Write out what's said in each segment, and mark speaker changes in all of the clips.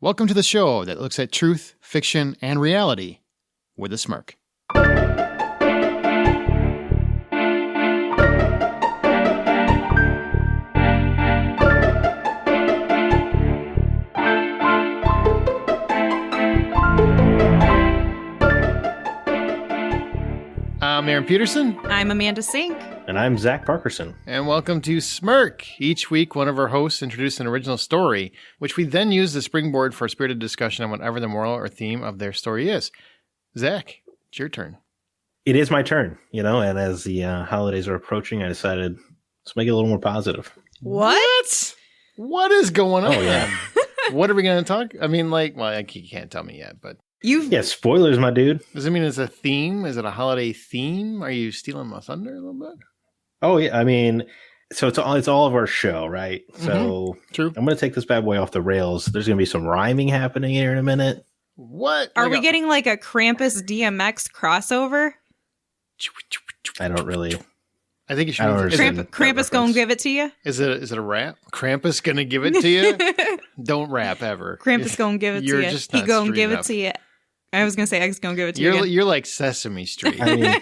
Speaker 1: Welcome to the show that looks at truth, fiction, and reality with a smirk. I'm Aaron Peterson.
Speaker 2: I'm Amanda Sink.
Speaker 3: And I'm Zach Parkerson.
Speaker 1: And welcome to Smirk. Each week, one of our hosts introduces an original story, which we then use as springboard for a spirited discussion on whatever the moral or theme of their story is. Zach, it's your turn.
Speaker 3: It is my turn, and as the holidays are approaching, I decided let's make it a little more positive.
Speaker 2: What?
Speaker 1: What is going on?
Speaker 3: Oh, yeah.
Speaker 1: What are we going to talk? I mean, you can't tell me yet, but...
Speaker 3: Yeah, spoilers, my dude.
Speaker 1: Does it mean it's a theme? Is it a holiday theme? Are you stealing my thunder a little bit?
Speaker 3: Oh, yeah. I mean, so it's all of our show, right? So
Speaker 1: True.
Speaker 3: I'm going to take this bad boy off the rails. There's going to be some rhyming happening here in a minute.
Speaker 1: What?
Speaker 2: Are we getting like a Krampus DMX crossover?
Speaker 3: I don't really...
Speaker 1: I think you should.
Speaker 2: Krampus gonna give it to you?
Speaker 1: Is it a rap? Krampus gonna give it to you? Don't rap ever.
Speaker 2: Krampus gonna give it to you.
Speaker 1: Just
Speaker 2: he gonna give
Speaker 1: up.
Speaker 2: it to you. I was gonna say X gonna give it to you.
Speaker 1: You're like Sesame Street.
Speaker 3: I mean,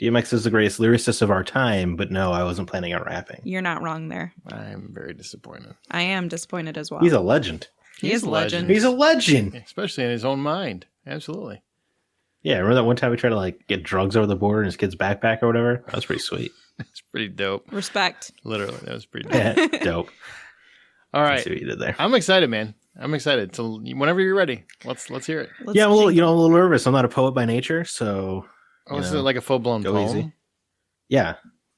Speaker 3: DMX is the greatest lyricist of our time, but no, I wasn't planning on rapping.
Speaker 2: You're not wrong there.
Speaker 1: I'm very disappointed.
Speaker 2: I am disappointed as well.
Speaker 3: He's a legend.
Speaker 2: He is a legend.
Speaker 3: He's a legend.
Speaker 1: Especially in his own mind. Absolutely.
Speaker 3: Yeah, remember that one time we tried to get drugs over the border in his kid's backpack or whatever? That was pretty sweet.
Speaker 1: That's pretty dope.
Speaker 2: Respect.
Speaker 1: Literally, that was pretty dope.
Speaker 3: Yeah, dope.
Speaker 1: All right.
Speaker 3: See what you did there.
Speaker 1: I'm excited, man. I'm excited. So whenever you're ready, let's hear it.
Speaker 3: I'm a little nervous. I'm not a poet by nature, so.
Speaker 1: Is it like a full blown poem?
Speaker 3: Easy. Yeah,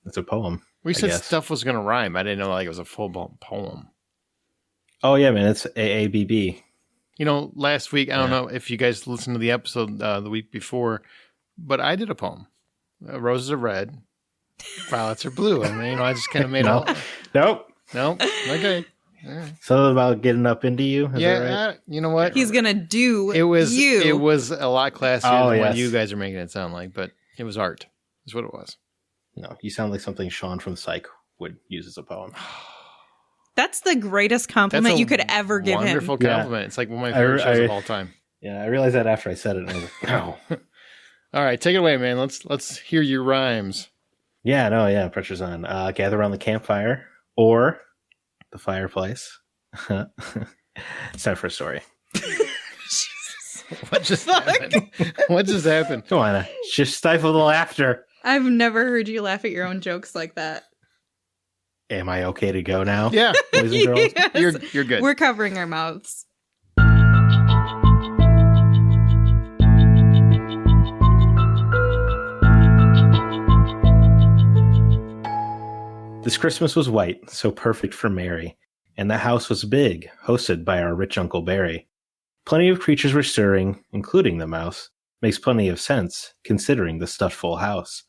Speaker 3: it's a poem.
Speaker 1: We said stuff was gonna rhyme. I didn't know it was a full blown poem.
Speaker 3: Oh yeah, man, it's AABB.
Speaker 1: Last week I don't know if you guys listened to the episode the week before, but I did a poem. Roses are red, violets are blue. I mean, I just kind of made
Speaker 3: Nope.
Speaker 1: Okay. Right.
Speaker 3: Something about getting up into you. Is that right?
Speaker 1: You know what?
Speaker 2: He's gonna do
Speaker 1: it. Was
Speaker 2: you?
Speaker 1: It was a lot classier than what you guys are making it sound like, but it was art. Is what it was.
Speaker 3: No, you sound like something Sean from Psych would use as a poem.
Speaker 2: That's the greatest compliment you could ever give him.
Speaker 1: Wonderful compliment. Yeah. It's like one of my favorite shows of all time.
Speaker 3: Yeah, I realized that after I said it. And I was like, no.
Speaker 1: All right, take it away, man. Let's hear your rhymes.
Speaker 3: Yeah, pressure's on. Gather around the campfire or the fireplace. It's time for a story.
Speaker 1: What just happened? What just happened?
Speaker 3: Come on, just stifle the laughter.
Speaker 2: I've never heard you laugh at your own jokes like that.
Speaker 3: Am I okay to go now?
Speaker 1: Yeah,
Speaker 3: boys and girls.
Speaker 2: Yes.
Speaker 1: You're good.
Speaker 2: We're covering our mouths.
Speaker 3: This Christmas was white, so perfect for Mary, and the house was big, hosted by our rich Uncle Barry. Plenty of creatures were stirring, including the mouse. Makes plenty of sense, considering the stuffed full house.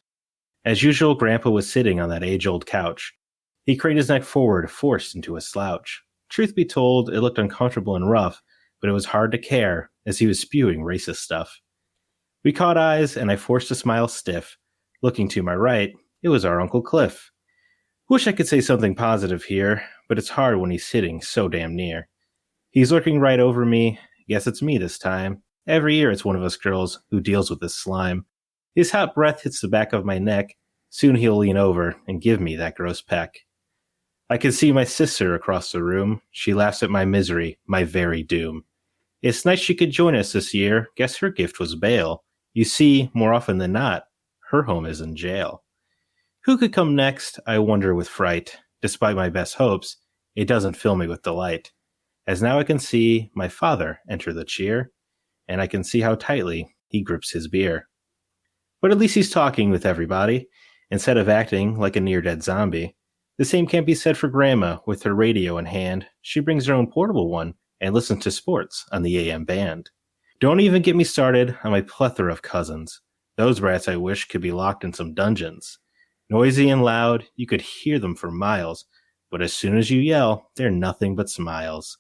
Speaker 3: As usual, Grandpa was sitting on that age-old couch. He craned his neck forward, forced into a slouch. Truth be told, it looked uncomfortable and rough, but it was hard to care, as he was spewing racist stuff. We caught eyes, and I forced a smile stiff. Looking to my right, it was our Uncle Cliff. Wish I could say something positive here, but it's hard when he's sitting so damn near. He's looking right over me. Guess it's me this time. Every year it's one of us girls who deals with this slime. His hot breath hits the back of my neck. Soon he'll lean over and give me that gross peck. I can see my sister across the room. She laughs at my misery, my very doom. It's nice she could join us this year. Guess her gift was bail. You see, more often than not, her home is in jail. Who could come next, I wonder with fright. Despite my best hopes, it doesn't fill me with delight. As now I can see my father enter the cheer, and I can see how tightly he grips his beer. But at least he's talking with everybody, instead of acting like a near-dead zombie. The same can't be said for Grandma with her radio in hand. She brings her own portable one and listens to sports on the AM band. Don't even get me started on my plethora of cousins. Those rats I wish could be locked in some dungeons. Noisy and loud, you could hear them for miles, but as soon as you yell, they're nothing but smiles.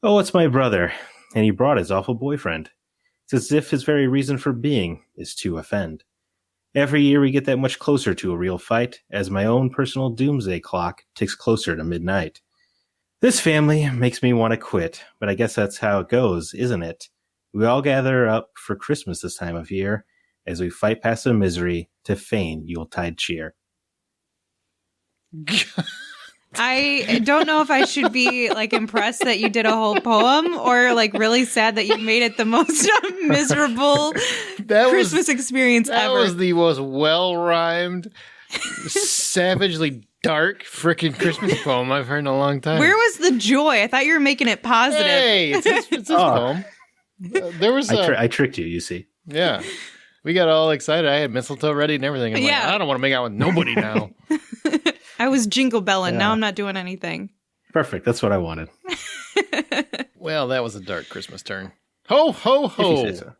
Speaker 3: Oh, it's my brother, and he brought his awful boyfriend. It's as if his very reason for being is to offend. Every year we get that much closer to a real fight, as my own personal doomsday clock ticks closer to midnight. This family makes me want to quit, but I guess that's how it goes, isn't it? We all gather up for Christmas this time of year as we fight past the misery to feign Yuletide cheer.
Speaker 2: I don't know if I should be like impressed that you did a whole poem or like really sad that you made it the most miserable Christmas experience ever.
Speaker 1: That was the most well-rhymed, savagely dark freaking Christmas poem I've heard in a long time.
Speaker 2: Where was the joy? I thought you were making it positive.
Speaker 1: Hey, it's his poem. There was
Speaker 3: I tricked you, you see.
Speaker 1: Yeah. We got all excited. I had mistletoe ready and everything. I'm like, I don't want to make out with nobody now.
Speaker 2: I was jingle belling. Yeah. Now I'm not doing anything.
Speaker 3: Perfect. That's what I wanted.
Speaker 1: Well, that was a dark Christmas turn. Ho, ho, ho.
Speaker 3: If you say so.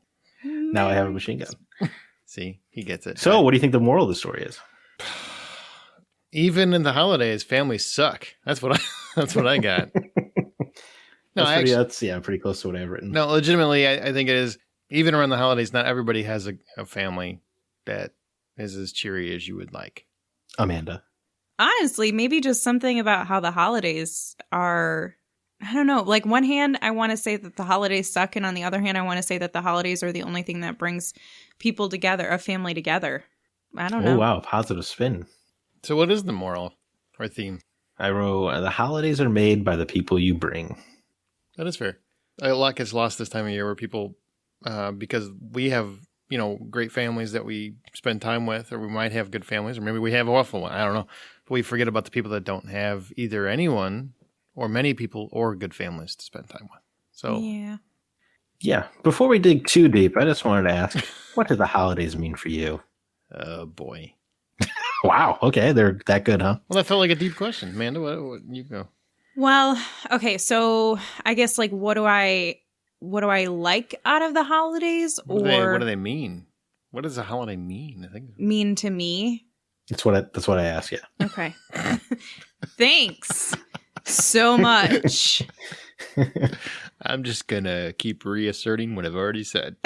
Speaker 3: Now I have a machine gun.
Speaker 1: See, he gets it.
Speaker 3: So, what do you think the moral of the story is?
Speaker 1: Even in the holidays, families suck. That's what I got. No,
Speaker 3: that's pretty close to what I've written.
Speaker 1: No, legitimately, I think it is. Even around the holidays, not everybody has a family that is as cheery as you would like.
Speaker 3: Amanda.
Speaker 2: Honestly, maybe just something about how the holidays are, I don't know. Like, one hand, I want to say that the holidays suck. And on the other hand, I want to say that the holidays are the only thing that brings people together, a family together. I don't know.
Speaker 3: Oh, wow. Positive spin.
Speaker 1: So what is the moral or theme?
Speaker 3: I wrote, the holidays are made by the people you bring.
Speaker 1: That is fair. A lot gets lost this time of year where people, because we have, great families that we spend time with, or we might have good families, or maybe we have awful one. I don't know. But we forget about the people that don't have either anyone or many people or good families to spend time with. So
Speaker 3: yeah. Before we dig too deep, I just wanted to ask, what do the holidays mean for you?
Speaker 1: Oh, boy.
Speaker 3: Wow. Okay. They're that good, huh?
Speaker 1: Well, that felt like a deep question. Amanda, what you go?
Speaker 2: Well, okay. So I guess like, what do I like out of the holidays? Or
Speaker 1: what do they mean? What does a holiday mean? I think
Speaker 2: mean to me.
Speaker 3: That's what I asked you.
Speaker 2: Okay. Thanks so much.
Speaker 1: I'm just gonna keep reasserting what I've already said.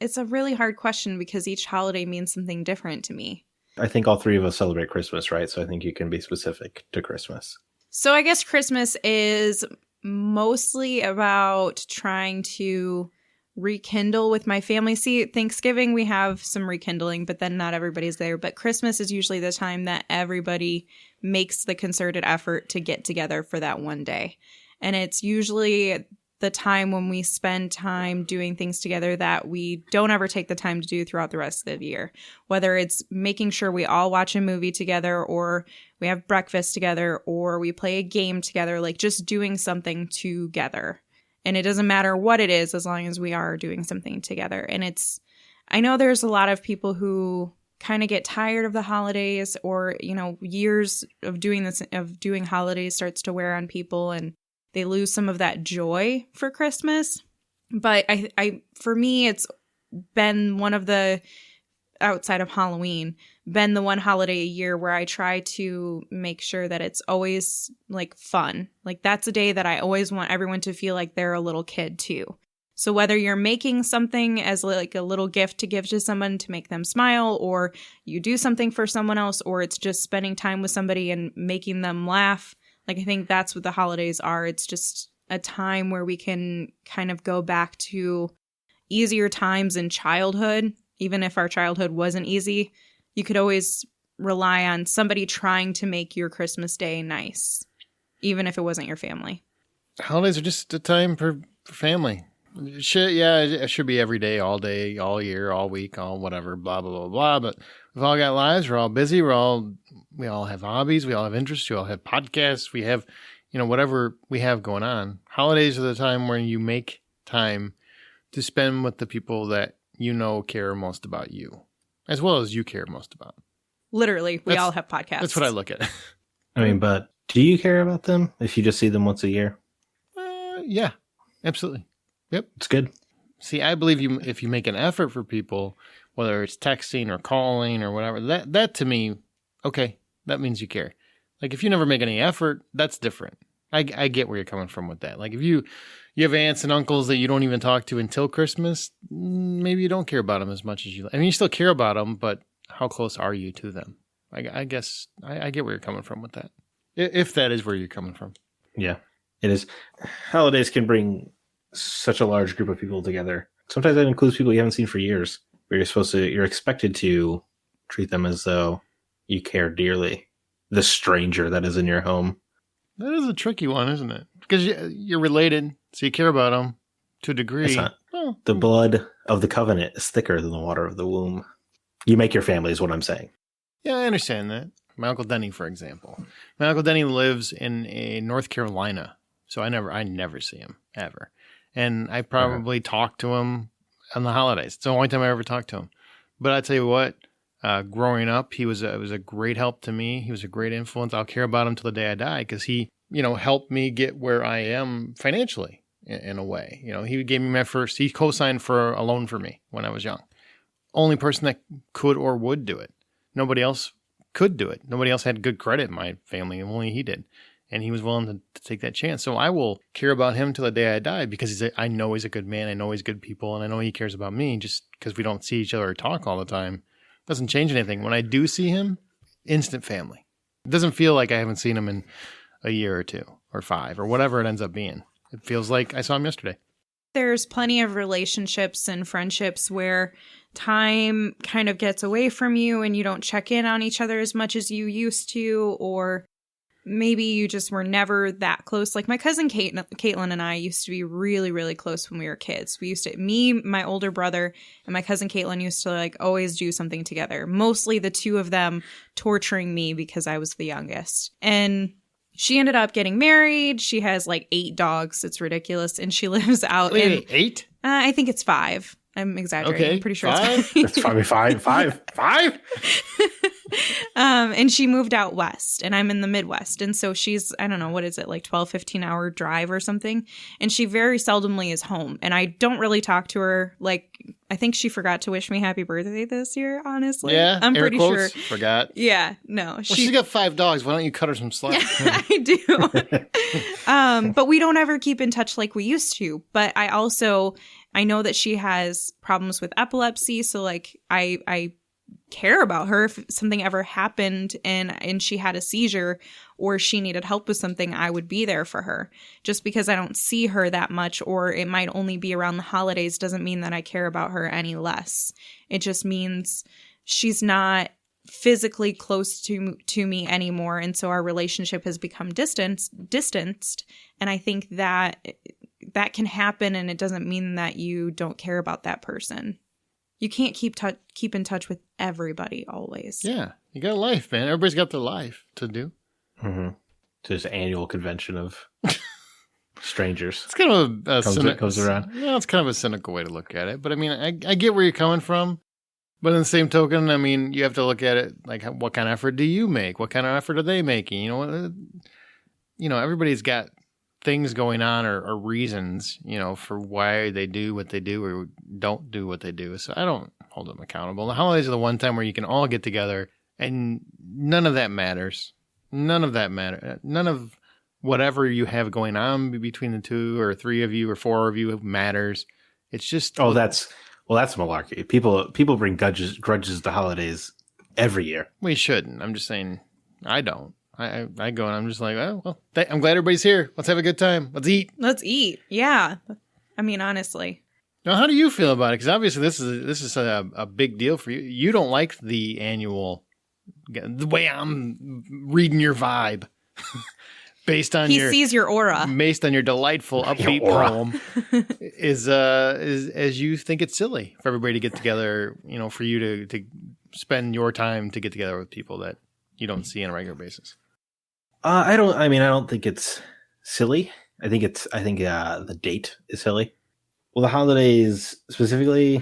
Speaker 2: It's a really hard question because each holiday means something different to me.
Speaker 3: I think all three of us celebrate Christmas, right? So I think you can be specific to Christmas.
Speaker 2: So I guess Christmas is mostly about trying to rekindle with my family. See, Thanksgiving, we have some rekindling, but then not everybody's there. But Christmas is usually the time that everybody makes the concerted effort to get together for that one day. And it's usually the time when we spend time doing things together that we don't ever take the time to do throughout the rest of the year. Whether it's making sure we all watch a movie together, or we have breakfast together, or we play a game together, like just doing something together. And it doesn't matter what it is as long as we are doing something together. And I know there's a lot of people who kind of get tired of the holidays, or, years of doing holidays starts to wear on people and they lose some of that joy for Christmas. But for me, it's been one of the, outside of Halloween, been the one holiday a year where I try to make sure that it's always like fun. Like that's a day that I always want everyone to feel like they're a little kid too. So whether you're making something as like a little gift to give to someone to make them smile, or you do something for someone else, or it's just spending time with somebody and making them laugh, like, I think that's what the holidays are. It's just a time where we can kind of go back to easier times in childhood. Even if our childhood wasn't easy, you could always rely on somebody trying to make your Christmas day nice, even if it wasn't your family.
Speaker 1: Holidays are just a time for family. It should be every day, all year, all week, all whatever, blah, blah, blah, blah. But we've all got lives. We're all busy. We all have hobbies. We all have interests. We all have podcasts. We have, whatever we have going on. Holidays are the time when you make time to spend with the people that care most about you, as well as you care most about.
Speaker 2: Literally, we all have podcasts.
Speaker 1: That's what I look at.
Speaker 3: I mean, but do you care about them if you just see them once a year?
Speaker 1: Yeah, absolutely. Yep.
Speaker 3: It's good.
Speaker 1: See, I believe if you make an effort for people, whether it's texting or calling or whatever, that to me, okay, that means you care. Like if you never make any effort, that's different. I get where you're coming from with that. Like if you have aunts and uncles that you don't even talk to until Christmas, maybe you don't care about them as much as you. I mean, you still care about them, but how close are you to them? I guess I get where you're coming from with that. If that is where you're coming from.
Speaker 3: Yeah, it is. Holidays can bring such a large group of people together. Sometimes that includes people you haven't seen for years, where you're expected to treat them as though you care dearly. The stranger that is in your home.
Speaker 1: That is a tricky one, isn't it? Because you're related, so you care about them to a degree.
Speaker 3: It's not. The blood of the covenant is thicker than the water of the womb. You make your family is what I'm saying.
Speaker 1: Yeah, I understand that. My Uncle Denny, for example. My Uncle Denny lives in North Carolina, so I never see him, ever. And I probably talk to him on the holidays. It's the only time I ever talk to him. But I tell you what, growing up, it was a great help to me. He was a great influence. I'll care about him till the day I die because he, helped me get where I am financially in a way. He gave me he co-signed for a loan for me when I was young. Only person that could or would do it. Nobody else could do it. Nobody else had good credit in my family, and only he did. And he was willing to take that chance. So I will care about him till the day I die because I know he's a good man. I know he's good people, and I know he cares about me. Just because we don't see each other or talk all the time doesn't change anything. When I do see him, instant family. It doesn't feel like I haven't seen him in a year or 2 or 5 or whatever it ends up being. It feels like I saw him yesterday.
Speaker 2: There's plenty of relationships and friendships where time kind of gets away from you and you don't check in on each other as much as you used to, or maybe you just were never that close. Like my cousin Caitlin and I used to be really, really close when we were kids. My older brother, and my cousin Caitlin used to always do something together. Mostly the two of them torturing me because I was the youngest. And she ended up getting married. She has 8 dogs. It's ridiculous. And she lives out in
Speaker 1: 8?
Speaker 2: I think it's 5. I'm exaggerating.
Speaker 1: Okay,
Speaker 2: I'm pretty sure
Speaker 1: 5?
Speaker 2: it's 5.
Speaker 3: That's probably 5.
Speaker 2: And she moved out west, and I'm in the Midwest. And so she's, I don't know, what is it, 12, 15 hour drive or something? And she very seldomly is home. And I don't really talk to her. I think she forgot to wish me happy birthday this year, honestly.
Speaker 1: Yeah,
Speaker 2: I'm pretty
Speaker 1: quotes,
Speaker 2: sure.
Speaker 1: Forgot.
Speaker 2: Yeah, no.
Speaker 1: Well, she's got 5 dogs. Why don't you cut her some slack?
Speaker 2: I do. But we don't ever keep in touch like we used to. But I know that she has problems with epilepsy. So I care about her. If something ever happened and she had a seizure or she needed help with something, I would be there for her. Just because I don't see her that much, or it might only be around the holidays, doesn't mean that I care about her any less. It just means she's not physically close to me anymore. And so our relationship has become distanced. And I think that can happen, and it doesn't mean that you don't care about that person. You can't keep in touch with everybody always.
Speaker 1: Yeah, you got a life, man. Everybody's got their life to do.
Speaker 3: Mm-hmm. To this annual convention of strangers.
Speaker 1: It's kind of
Speaker 3: comes around.
Speaker 1: Yeah, it's kind of a cynical way to look at it. But I mean, I get where you're coming from. But in the same token, I mean, you have to look at it like, what kind of effort do you make? What kind of effort are they making? Everybody's got things going on or reasons, for why they do what they do or don't do what they do. So I don't hold them accountable. The holidays are the one time where you can all get together and none of that matters. None of that matters. None of whatever you have going on between the 2 or 3 of you or 4 of you matters. It's just...
Speaker 3: that's malarkey. People bring grudges to holidays every year.
Speaker 1: We shouldn't. I'm just saying I don't. I go and I'm just like, I'm glad everybody's here. Let's have a good time. Let's eat.
Speaker 2: Yeah. I mean, honestly.
Speaker 1: Now, how do you feel about it? Because obviously this is a big deal for you. You don't like the annual, the way I'm reading your vibe. Based on
Speaker 2: he sees your aura.
Speaker 1: Based on your delightful upbeat poem, is as you think it's silly for everybody to get together, for you to spend your time to get together with people that you don't see on a regular basis.
Speaker 3: I don't think it's silly. I think the date is silly. Well, the holidays specifically,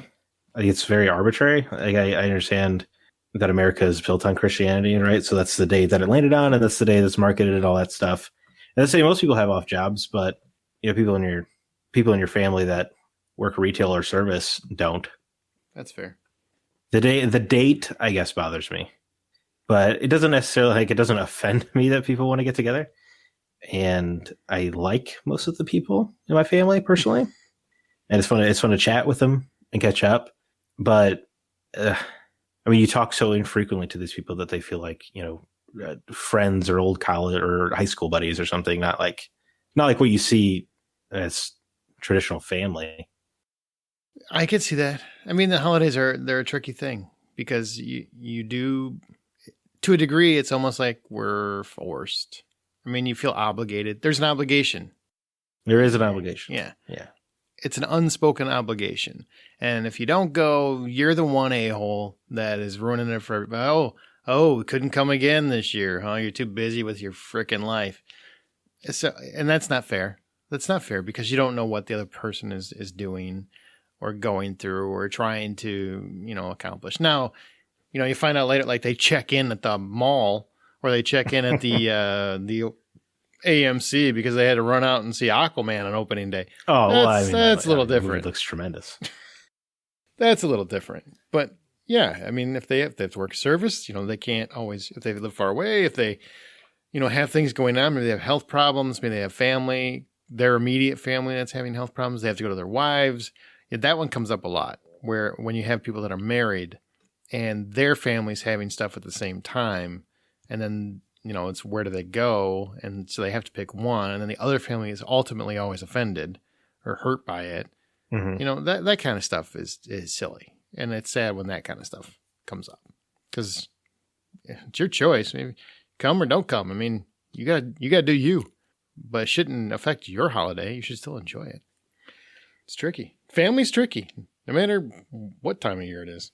Speaker 3: I think it's very arbitrary. I understand that America is built on Christianity, right? So that's the day that it landed on, and that's the day that's marketed and all that stuff. And let's say most people have off jobs, but people in your family that work retail or service don't.
Speaker 1: That's fair.
Speaker 3: The date, I guess, bothers me. But it doesn't necessarily, it doesn't offend me that people want to get together. And I like most of the people in my family personally. And it's fun to chat with them and catch up. But, you talk so infrequently to these people that they feel like, friends or old college or high school buddies or something. Not like what you see as traditional family.
Speaker 1: I could see that. I mean, the holidays they're a tricky thing because you do, to a degree, it's almost like we're forced. I mean, you feel obligated. There's an obligation.
Speaker 3: There is an obligation.
Speaker 1: Yeah.
Speaker 3: Yeah.
Speaker 1: It's an unspoken obligation. And if you don't go, you're the one a-hole that is ruining it for everybody. Oh, we couldn't come again this year, huh? You're too busy with your frickin' life. And that's not fair. That's not fair because you don't know what the other person is doing or going through or trying to, accomplish. Now, you find out later, like they check in at the mall or they check in at the AMC because they had to run out and see Aquaman on opening day.
Speaker 3: Oh,
Speaker 1: that's a little different.
Speaker 3: It looks tremendous.
Speaker 1: That's a little different. But yeah, I mean, if they have to work service, they can't always, if they live far away, if they, have things going on, maybe they have health problems, maybe they have family, their immediate family that's having health problems, they have to go to their wives. Yeah, that one comes up a lot where when you have people that are married and their family's having stuff at the same time, and then, it's where do they go? And so they have to pick one, and then the other family is ultimately always offended or hurt by it.
Speaker 3: Mm-hmm.
Speaker 1: That kind of stuff is silly. And it's sad when that kind of stuff comes up because it's your choice. Maybe come or don't come. I mean, you gotta do you, but it shouldn't affect your holiday. You should still enjoy it. It's tricky. Family's tricky, no matter what time of year it is.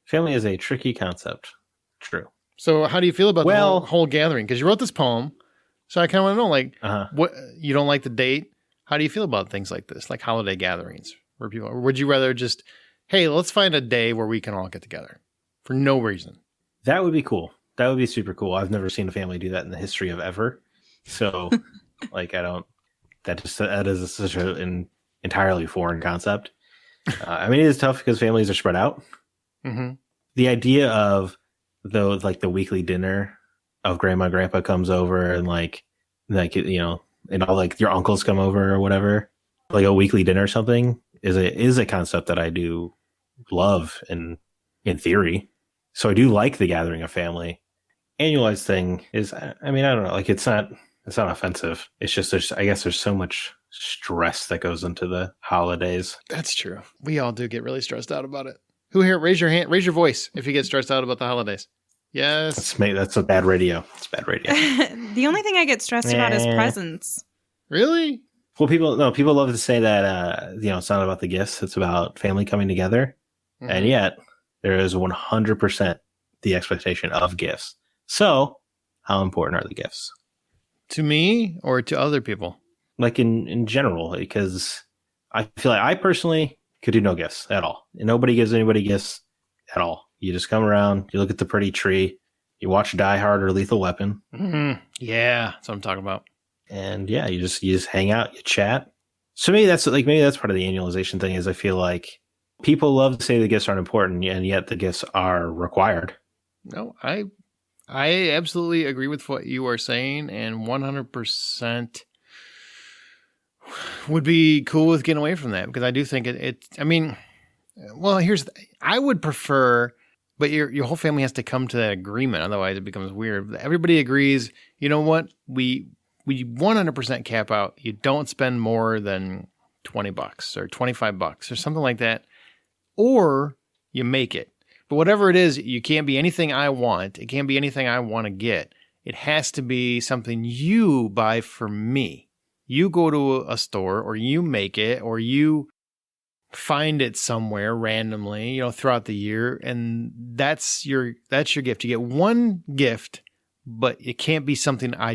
Speaker 3: Family is a tricky concept. True.
Speaker 1: So how do you feel about the whole gathering? Because you wrote this poem. So I kind of want to know, what you don't like the date. How do you feel about things like this, like holiday gatherings where people, or would you rather just, hey, let's find a day where we can all get together for no reason?
Speaker 3: That would be cool. That would be super cool. I've never seen a family do that in the history of ever. So that is such an entirely foreign concept. I mean, it is tough because families are spread out.
Speaker 1: Mm-hmm.
Speaker 3: The idea of the weekly dinner of grandma and grandpa comes over and and all your uncles come over or whatever, like a weekly dinner or something is a concept that I do love in theory. So I do like the gathering of family. Annualized thing is, I mean, I don't know, it's not offensive. It's just there's so much stress that goes into the holidays.
Speaker 1: That's true. We all do get really stressed out about it. Who here? Raise your hand. Raise your voice if you get stressed out about the holidays. Yes.
Speaker 3: That's a bad radio. It's bad radio.
Speaker 2: The only thing I get stressed about is presents.
Speaker 1: Really?
Speaker 3: Well, people love to say that, it's not about the gifts. It's about family coming together. Mm-hmm. And yet there is 100% the expectation of gifts. So how important are the gifts?
Speaker 1: To me or to other people?
Speaker 3: Like in general, because I feel like I personally could do no gifts at all. And nobody gives anybody gifts at all. You just come around, you look at the pretty tree, you watch Die Hard or Lethal Weapon.
Speaker 1: Mm-hmm. Yeah, that's what I'm talking about.
Speaker 3: And yeah, you just hang out, you chat. So maybe that's part of the annualization thing is I feel like people love to say the gifts aren't important, and yet the gifts are required.
Speaker 1: No, I absolutely agree with what you are saying, and 100% would be cool with getting away from that because I do think I would prefer, but your whole family has to come to that agreement. Otherwise it becomes weird. Everybody agrees, you know what? We 100% cap out. You don't spend more than $20 or $25 or something like that, or you make it. But whatever it is, you can't be anything I want. It can't be anything I want to get. It has to be something you buy for me. You go to a store or you make it or you find it somewhere randomly, throughout the year. And that's your gift. You get one gift, but it can't be something I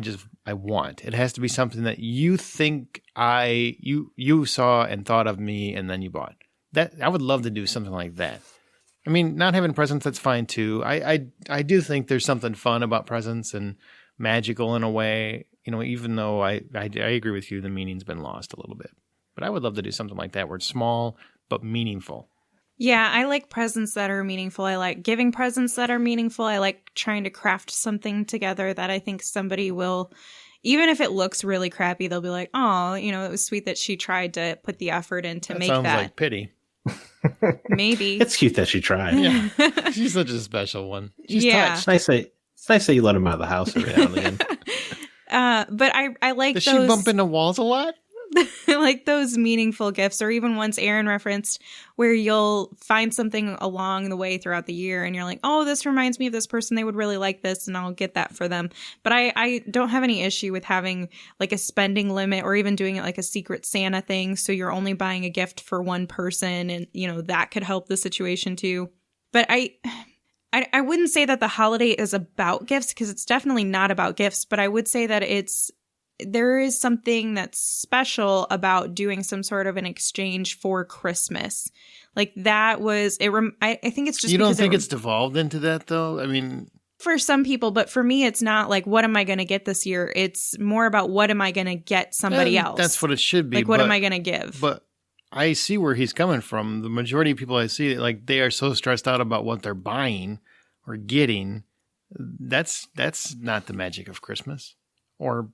Speaker 1: want. It has to be something that you think you saw and thought of me and then you bought. That I would love to do something like that. I mean, not having presents, that's fine too. I do think there's something fun about presents and magical in a way, even though I agree with you, the meaning's been lost a little bit. But I would love to do something like that where it's small but meaningful.
Speaker 2: Yeah, I like presents that are meaningful. I like giving presents that are meaningful. I like trying to craft something together that I think somebody will, even if it looks really crappy, they'll be like, oh, it was sweet that she tried to put the effort in to make that.
Speaker 1: Sounds like pity.
Speaker 2: Maybe.
Speaker 3: It's cute that she tried.
Speaker 1: Yeah. She's such a special one. She's touched.
Speaker 3: It's It's nice that you let him out of the house every now and again.
Speaker 2: But I like
Speaker 1: Does
Speaker 2: those.
Speaker 1: she bump into walls a lot?
Speaker 2: I like those meaningful gifts, or even ones Aaron referenced, where you'll find something along the way throughout the year and you're like, oh, this reminds me of this person. They would really like this, and I'll get that for them. But I don't have any issue with having like a spending limit, or even doing it like a Secret Santa thing. So you're only buying a gift for one person, and that could help the situation too. But I wouldn't say that the holiday is about gifts, because it's definitely not about gifts. But I would say that there is something that's special about doing some sort of an exchange for Christmas. Like that was it. I think it's just,
Speaker 1: you don't think it's devolved into that though? I mean,
Speaker 2: for some people, but for me, it's not like, what am I going to get this year? It's more about, what am I going to get somebody else?
Speaker 1: That's what it should be.
Speaker 2: Like, what am I going to give?
Speaker 1: But I see where he's coming from. The majority of people I see, like, they are so stressed out about what they're buying or getting. That's not the magic of Christmas or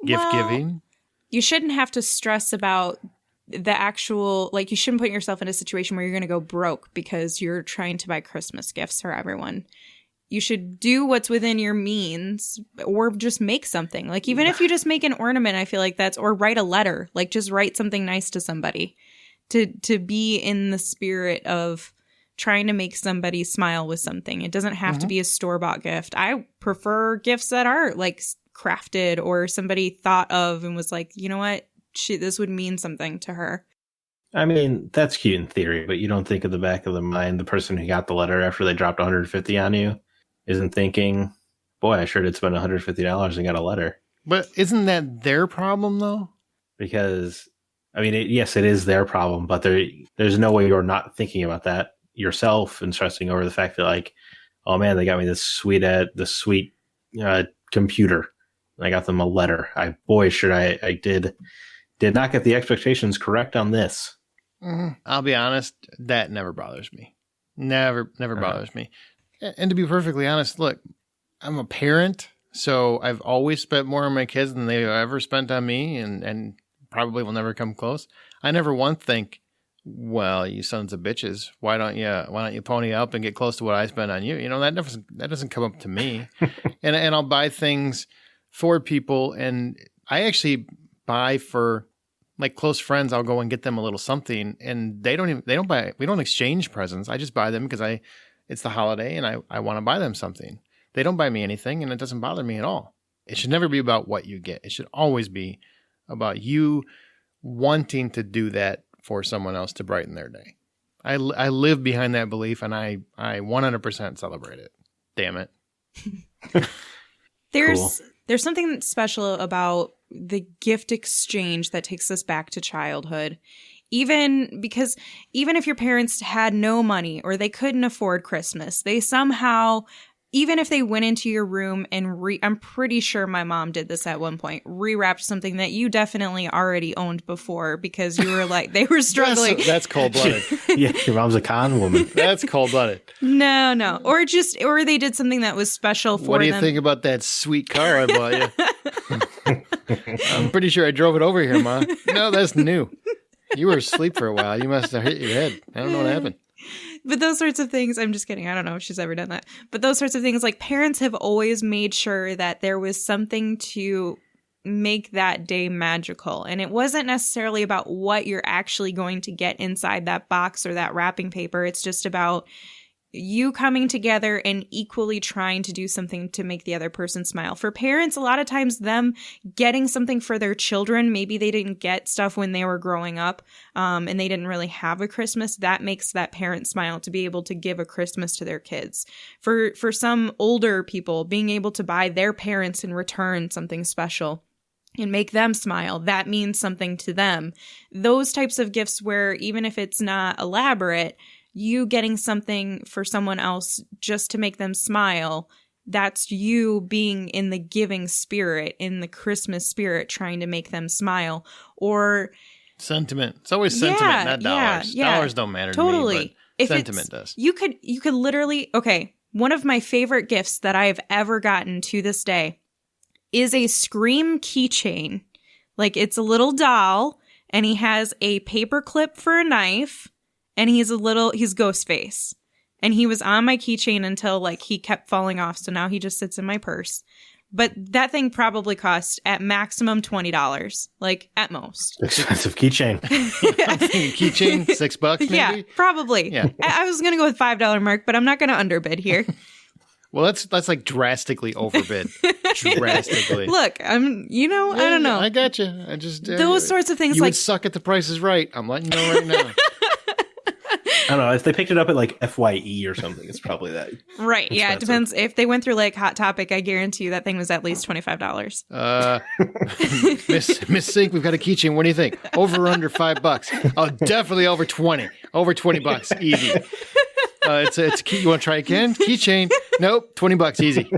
Speaker 1: gift giving.
Speaker 2: You shouldn't have to stress about the actual, like, you shouldn't put yourself in a situation where you're going to go broke because you're trying to buy Christmas gifts for everyone. You should do what's within your means, or just make something. Like, even if you just make an ornament, I feel like or write a letter. Like, just write something nice to somebody to be in the spirit of trying to make somebody smile with something. It doesn't have to be a store-bought gift. I prefer gifts that are like crafted, or somebody thought of and was like, you know what, this would mean something to her.
Speaker 3: I mean, that's cute in theory, but you don't think, in the back of the mind, the person who got the letter after they dropped $150 on you isn't thinking, boy, I sure did spend $150 and got a letter.
Speaker 1: But isn't that their problem though?
Speaker 3: Because, I mean, yes, it is their problem, but there's no way you're not thinking about that yourself and stressing over the fact that, like, oh man, they got me this sweet computer. I got them a letter. I did not get the expectations correct on this.
Speaker 1: I'll be honest, that never bothers me. Never bothers me. And to be perfectly honest, look, I'm a parent, so I've always spent more on my kids than they've ever spent on me, and probably will never come close. I never once think, well, you sons of bitches, why don't you pony up and get close to what I spend on you? That doesn't come up to me. and I'll buy things for people, and I actually buy for, like, close friends. I'll go and get them a little something, and we don't exchange presents. I just buy them because it's the holiday and I want to buy them something. They don't buy me anything, and it doesn't bother me at all. It should never be about what you get. It should always be about you wanting to do that for someone else to brighten their day. I live behind that belief, and I 100% celebrate it. Damn it.
Speaker 2: There's something special about the gift exchange that takes us back to childhood. Even if your parents had no money or they couldn't afford Christmas, they somehow, even if they went into your room and I'm pretty sure my mom did this at one point, rewrapped something that you definitely already owned before because you were like, they were struggling.
Speaker 1: That's cold-blooded.
Speaker 3: Yeah, your mom's a con woman.
Speaker 1: That's cold-blooded.
Speaker 2: No. Or they did something that was special for them.
Speaker 1: What do you think about that sweet car I bought you? I'm pretty sure I drove it over here, Ma. No, that's new. You were asleep for a while. You must have hit your head. I don't know what happened.
Speaker 2: But those sorts of things, I'm just kidding. I don't know if she's ever done that. But those sorts of things, like, parents have always made sure that there was something to make that day magical. And it wasn't necessarily about what you're actually going to get inside that box or that wrapping paper. It's just about you coming together and equally trying to do something to make the other person smile. For parents, a lot of times them getting something for their children, maybe they didn't get stuff when they were growing up, and they didn't really have a Christmas, that makes that parent smile to be able to give a Christmas to their kids. For some older people, being able to buy their parents in return something special and make them smile, that means something to them. Those types of gifts where, even if it's not elaborate, you getting something for someone else just to make them smile, that's you being in the giving spirit, in the Christmas spirit, trying to make them smile. Or
Speaker 1: sentiment. It's always sentiment, not dollars.
Speaker 2: Yeah.
Speaker 1: Dollars don't matter
Speaker 2: totally.
Speaker 1: to me, but sentiment does.
Speaker 2: You could literally, okay, one of my favorite gifts that I have ever gotten to this day is a Scream keychain. Like, it's a little doll, and he has a paper clip for a knife, and he's Ghostface. And he was on my keychain until like he kept falling off. So now he just sits in my purse. But that thing probably cost at maximum $20, like at most.
Speaker 3: Expensive keychain.
Speaker 1: I think a keychain, $6 maybe?
Speaker 2: Yeah, probably.
Speaker 1: Yeah.
Speaker 2: I was going to go with $5 mark, but I'm not going to underbid here.
Speaker 1: Well, that's like drastically overbid. Drastically.
Speaker 2: Look, I don't know.
Speaker 1: I got you. I just
Speaker 2: Those sorts of things
Speaker 1: you
Speaker 2: like
Speaker 1: would suck at the Price is Right. I'm letting you know right now.
Speaker 3: I don't know. If they picked it up at like FYE or something, it's probably that.
Speaker 2: right. Yeah, it depends. If they went through like Hot Topic, I guarantee you that thing was at least $25.
Speaker 1: Miss Sink, we've got a keychain. What do you think? Over or under $5? Oh, definitely over 20. Over $20, easy. It's a key. You want to try again? Keychain? Nope, $20, easy.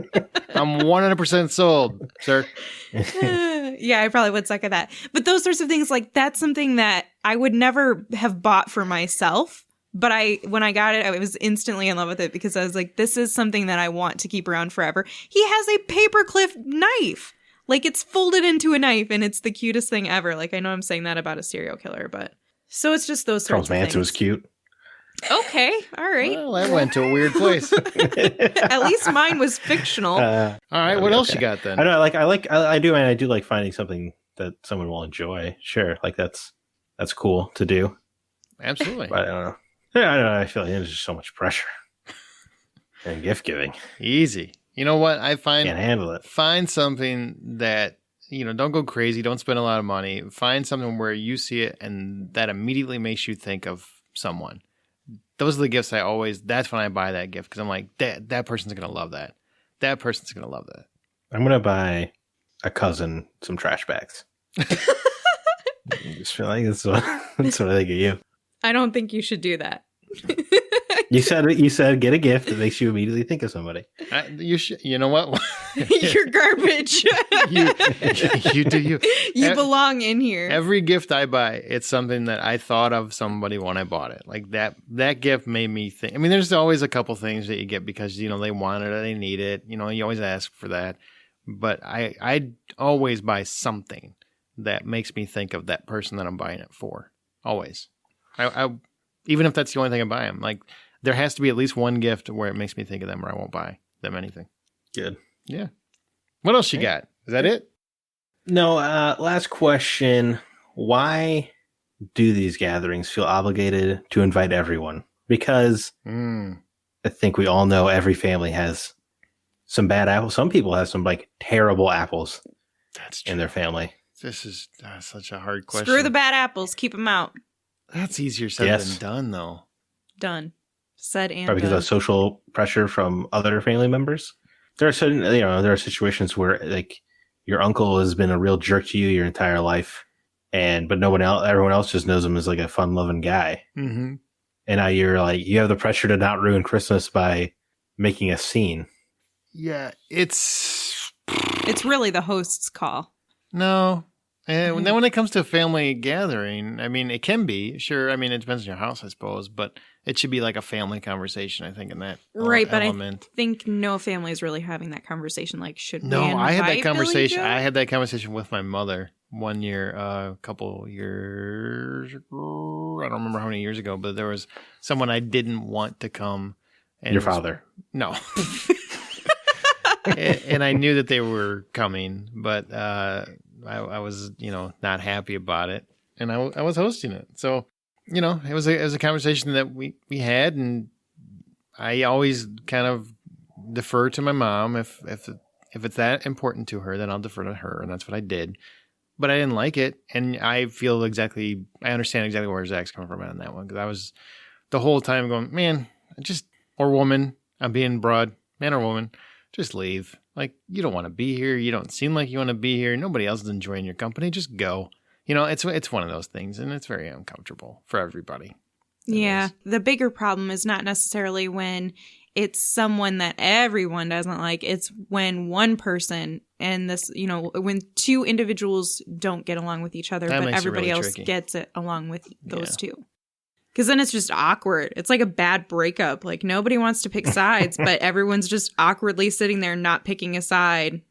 Speaker 1: I'm 100% sold, sir.
Speaker 2: Yeah, I probably would suck at that. But those sorts of things, like that's something that I would never have bought for myself. But when I got it, I was instantly in love with it because I was like, this is something that I want to keep around forever. He has a paperclip knife. Like it's folded into a knife and it's the cutest thing ever. Like I know I'm saying that about a serial killer, but so it's just those sorts
Speaker 3: Charles
Speaker 2: of things.
Speaker 3: Manson was cute.
Speaker 2: Okay, all right.
Speaker 1: Well, that went to a weird place.
Speaker 2: At least mine was fictional.
Speaker 1: All right, what else you got then?
Speaker 3: I know. I do like finding something that someone will enjoy. Sure, like that's cool to do.
Speaker 1: Absolutely.
Speaker 3: But I don't know. Yeah, I don't know. I feel like there's just so much pressure and gift giving.
Speaker 1: Easy. You know what? I
Speaker 3: Can't handle it.
Speaker 1: find something that, don't go crazy. Don't spend a lot of money. Find something where you see it and that immediately makes you think of someone. Those are the gifts that's when I buy that gift because I'm like, that person's going to love that. That person's going to love that.
Speaker 3: I'm going to buy a cousin some trash bags. I just feel like that's what I think of you.
Speaker 2: I don't think you should do that.
Speaker 3: You said get a gift that makes you immediately think of somebody.
Speaker 1: You know what?
Speaker 2: You're garbage.
Speaker 1: you do you.
Speaker 2: You belong in here.
Speaker 1: Every gift I buy, it's something that I thought of somebody when I bought it. Like that gift made me think. I mean, there's always a couple things that you get because they want it or they need it. You always ask for that. But I always buy something that makes me think of that person that I'm buying it for. Always. I even if that's the only thing I buy them, like there has to be at least one gift where it makes me think of them, or I won't buy them anything.
Speaker 3: Good.
Speaker 1: Yeah. What else you got? Is that it?
Speaker 3: No. Last question. Why do these gatherings feel obligated to invite everyone? Because I think we all know every family has some bad apples. Some people have some like terrible apples.
Speaker 1: That's true.
Speaker 3: In their family.
Speaker 1: This is such a hard question.
Speaker 2: Screw the bad apples. Keep them out.
Speaker 1: That's easier said than done, though.
Speaker 2: Done. Said and
Speaker 3: Probably because of social pressure from other family members. There are certain, there are situations where like your uncle has been a real jerk to you your entire life, but everyone else just knows him as like a fun-loving guy. Mm-hmm. And now you're like, you have the pressure to not ruin Christmas by making a scene.
Speaker 1: Yeah, it's
Speaker 2: really the host's call.
Speaker 1: No. And then when it comes to a family gathering, I mean, it can be, sure. I mean, it depends on your house, I suppose, but it should be like a family conversation, I think, in that
Speaker 2: right,
Speaker 1: element.
Speaker 2: But I think no family is really having that conversation. Like, should we
Speaker 1: invite I had that conversation.
Speaker 2: Billy Joe?
Speaker 1: I had that conversation with my mother one year, a couple years ago. I don't remember how many years ago, but there was someone I didn't want to come. And
Speaker 3: your father?
Speaker 1: No. And I knew that they were coming, but I was, not happy about it, and I was hosting it. So, it was a conversation that we had, and I always kind of defer to my mom. If it's that important to her, then I'll defer to her, and that's what I did. But I didn't like it, and I understand exactly where Zach's coming from on that one, because I was the whole time going, man, or woman, I'm being broad, man or woman, just leave. Like, you don't want to be here. You don't seem like you want to be here. Nobody else is enjoying your company. Just go. It's one of those things, and it's very uncomfortable for everybody.
Speaker 2: Yeah. The bigger problem is not necessarily when it's someone that everyone doesn't like. It's when one person and this, when two individuals don't get along with each other, but everybody else gets it along with those two. Because then it's just awkward. It's like a bad breakup. Like, nobody wants to pick sides, but everyone's just awkwardly sitting there not picking a side.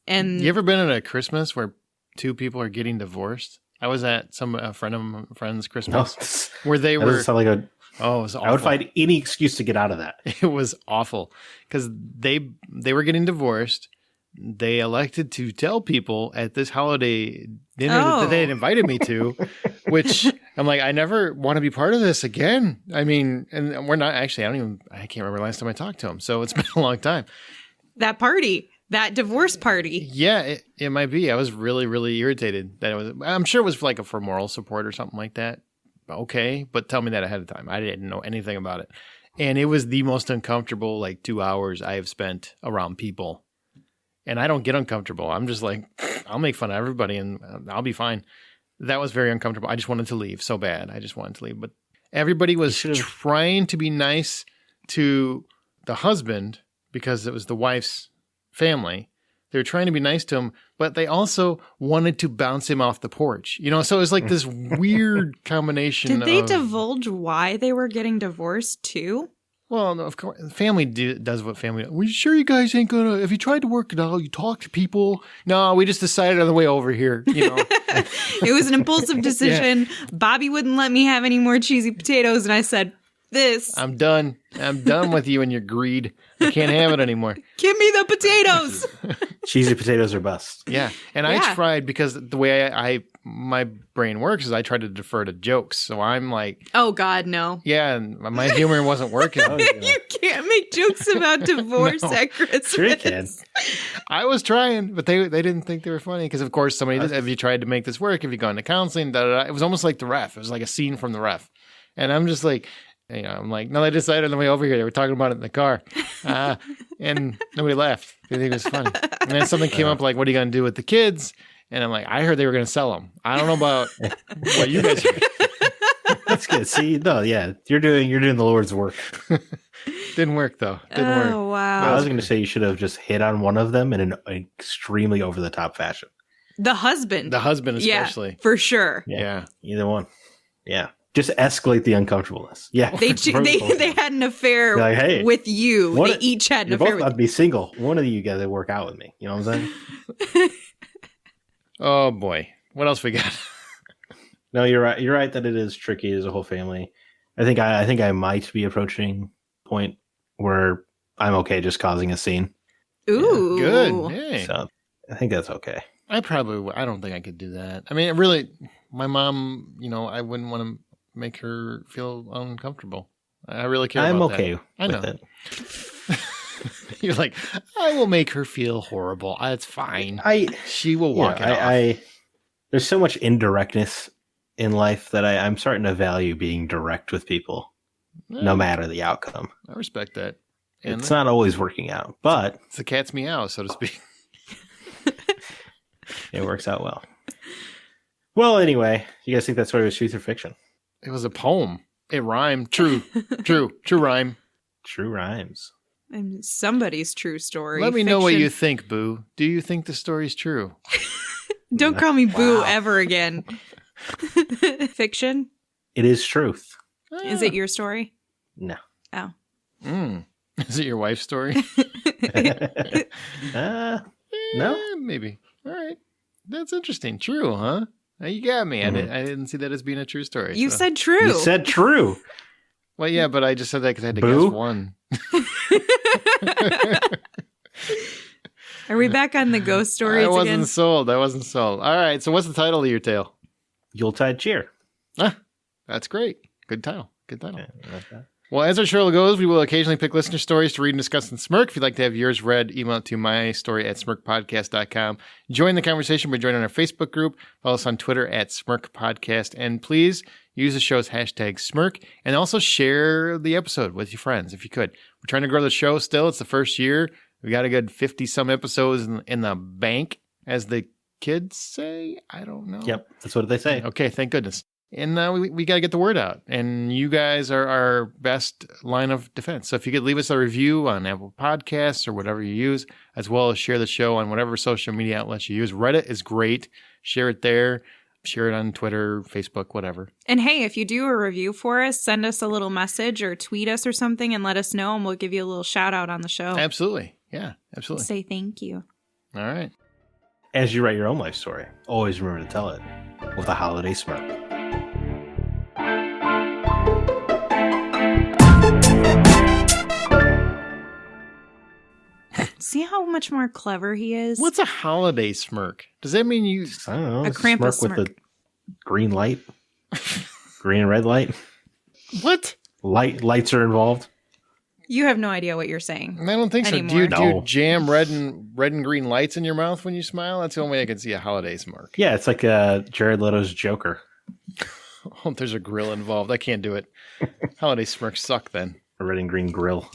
Speaker 2: And
Speaker 1: you ever been at a Christmas where two people are getting divorced? I was at a friend's Christmas where they were.
Speaker 3: Sound like
Speaker 1: Oh, it was awful.
Speaker 3: I would find any excuse to get out of that.
Speaker 1: It was awful because they were getting divorced. They elected to tell people at this holiday dinner that they had invited me to, which I'm like, I never want to be part of this again. I mean, and we're not actually, I can't remember the last time I talked to him. So it's been a long time.
Speaker 2: That party, that divorce party.
Speaker 1: Yeah, it might be. I was really, really irritated that it was, I'm sure it was like for moral support or something like that. Okay. But tell me that ahead of time. I didn't know anything about it. And it was the most uncomfortable 2 hours I have spent around people. And I don't get uncomfortable. I'm just like, I'll make fun of everybody and I'll be fine. That was very uncomfortable. I just wanted to leave so bad. I just wanted to leave. But everybody was trying to be nice to the husband because it was the wife's family. They were trying to be nice to him, but they also wanted to bounce him off the porch. So it was like this weird combination.
Speaker 2: Did they divulge why they were getting divorced too?
Speaker 1: Well, no, of course, family does what family does. Well, you sure you guys ain't gonna, if you tried to work it out, you talk to people? No, we just decided on the way over here,
Speaker 2: It was an impulsive decision. Yeah. Bobby wouldn't let me have any more cheesy potatoes, and I said, I'm
Speaker 1: done. I'm done with you and your greed. I can't have it anymore.
Speaker 2: Give me the potatoes.
Speaker 3: Cheesy potatoes are bust.
Speaker 1: Yeah. And I tried, because the way my brain works is I try to defer to jokes. So I'm like,
Speaker 2: oh God, no.
Speaker 1: Yeah. And my humor wasn't working.
Speaker 2: You can't make jokes about divorce at Christmas.
Speaker 3: Sure you can.
Speaker 1: I was trying, but they didn't think they were funny. Because of course somebody did. Have you tried to make this work? Have you gone to counseling? It was almost like The Ref. It was like a scene from The Ref. And I'm just like, I'm like, no, they decided on the way over here. They were talking about it in the car. And nobody laughed. They think it was funny. And then something came up like, what are you going to do with the kids? And I'm like, I heard they were going to sell them. I don't know about what you guys heard.
Speaker 3: That's good. See, no, yeah, you're doing the Lord's work.
Speaker 1: Didn't work, though. Didn't work.
Speaker 2: Oh, wow.
Speaker 3: I was going to say you should have just hit on one of them in an extremely over-the-top fashion.
Speaker 2: The husband.
Speaker 1: The husband especially.
Speaker 2: Yeah, for sure.
Speaker 1: Yeah.
Speaker 3: Either one. Yeah. Just escalate the uncomfortableness. Yeah.
Speaker 2: They had an affair with you. They each had an affair with you.
Speaker 3: I'd be single. One of you guys would work out with me. You know what I'm saying?
Speaker 1: Oh, boy. What else we got?
Speaker 3: No, you're right. You're right that it is tricky as a whole family. I think I might be approaching a point where I'm okay just causing a scene.
Speaker 2: Ooh.
Speaker 1: Yeah, good. Hey.
Speaker 3: So I think that's okay.
Speaker 1: I don't think I could do that. I mean, really, my mom, I wouldn't want to make her feel uncomfortable. I really care about that.
Speaker 3: I'm okay
Speaker 1: I know.
Speaker 3: with it.
Speaker 1: You're like, I will make her feel horrible. It's fine. She will walk it off.
Speaker 3: There's so much indirectness in life that I'm starting to value being direct with people, no matter the outcome.
Speaker 1: I respect that.
Speaker 3: And it's not always working out, but
Speaker 1: it's the cat's meow, so to speak.
Speaker 3: It works out well. Well, anyway, you guys think that story was truth or fiction?
Speaker 1: It was a poem. It rhymed. True rhyme.
Speaker 3: True rhymes.
Speaker 2: And somebody's true story.
Speaker 1: Let me know what you think, Boo. Do you think the story's true?
Speaker 2: Don't call me Boo ever again. Fiction?
Speaker 3: It is truth.
Speaker 2: Is it your story?
Speaker 3: No.
Speaker 2: Oh.
Speaker 1: Is it your wife's story?
Speaker 3: No.
Speaker 1: Maybe. All right. That's interesting. True, huh? You got me. Mm-hmm. I didn't see that as being a true story.
Speaker 2: You said true.
Speaker 3: You said true.
Speaker 1: Well, yeah, but I just said that because I had to guess one.
Speaker 2: Are we back on the ghost stories again?
Speaker 1: I wasn't sold. All right. So what's the title of your tale?
Speaker 3: Yuletide Cheer.
Speaker 1: That's great. Good title. Yeah,
Speaker 3: like that.
Speaker 1: Well, as our show goes, we will occasionally pick listener stories to read and discuss in Smirk. If you'd like to have yours read, email it to mystory@smirkpodcast.com. Join the conversation by joining our Facebook group. Follow us on Twitter @SmirkPodcast. And please use the show's hashtag Smirk. And also share the episode with your friends if you could. We're trying to grow the show still. It's the first year. We got a good 50-some episodes in the bank, as the kids say. I don't know.
Speaker 3: Yep, that's what they say.
Speaker 1: Okay, thank goodness. And we got to get the word out. And you guys are our best line of defense. So if you could leave us a review on Apple Podcasts or whatever you use, as well as share the show on whatever social media outlets you use. Reddit is great. Share it there. Share it on Twitter, Facebook, whatever.
Speaker 2: And hey, if you do a review for us, send us a little message or tweet us or something and let us know, and we'll give you a little shout out on the show.
Speaker 1: Absolutely. Yeah, absolutely.
Speaker 2: Say thank you.
Speaker 1: All right.
Speaker 3: As you write your own life story, always remember to tell it with a holiday smirk.
Speaker 2: how much more clever he is?
Speaker 1: What's a holiday smirk? Does that mean you?
Speaker 3: I don't know.
Speaker 2: A Krampus
Speaker 3: Smirk with the green light, green and red light.
Speaker 1: What?
Speaker 3: Lights are involved.
Speaker 2: You have no idea what you're saying.
Speaker 1: I don't think so.
Speaker 2: Anymore.
Speaker 1: Do you jam red and green lights in your mouth when you smile? That's the only way I can see a holiday smirk.
Speaker 3: Yeah, it's like Jared Leto's Joker.
Speaker 1: Oh, there's a grill involved. I can't do it. Holiday smirks suck then.
Speaker 3: A red and green grill.